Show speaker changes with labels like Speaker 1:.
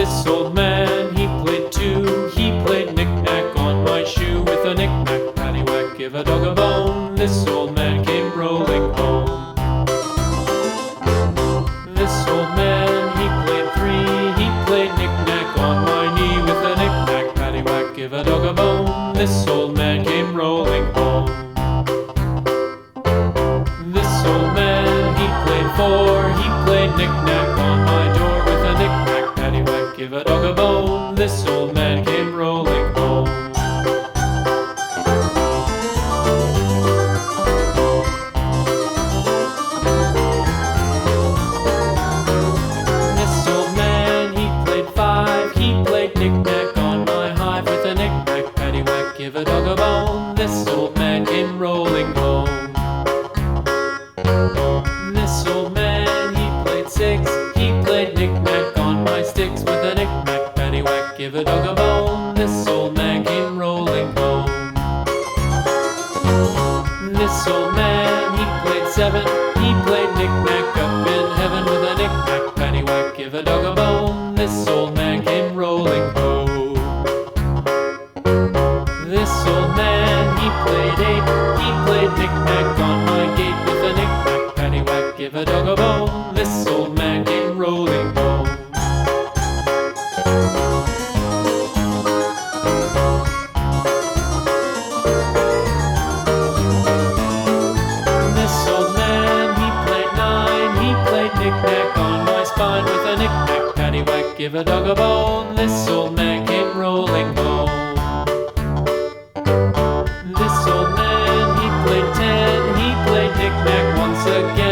Speaker 1: This old man, he played two. He played knick-knack on my shoe. With a knick-knack, paddywhack, give a dog a bone. This old man came rolling home. This old man, he played three. He played knick-knack on my knee. With a knick-knack, paddywhack, give a dog a bone. This old man came rolling home. This old man, he played four. He played knick-knack on my door. With a knick-knack, paddywhack, give a dog a bone. This old man came rolling home. This old man, he played five. He played knick-knack on my hive. With a knick-knack, paddywhack, give a dog a bone. This old man came rolling home. This old man, he played six. He played knick-knack on my sticks. With a knick-knack, paddywhack, give a dog a bone. This old man came rolling home. This old man, he played seven. He played knick-knack up in heaven. With a knick-knack, paddywhack, give a dog a bone. This old man came rolling home. This old man, he played eight. He played knick-knack on my gate. With a knick-knack, paddywhack, give a dog a bone. This old man came rolling home. This old man, he played nine. He played knick-knack on my spine. With a knick-knack, paddywhack, give a dog a bone. This old man came rolling home. This old man, he played ten. He played knick-knack once again.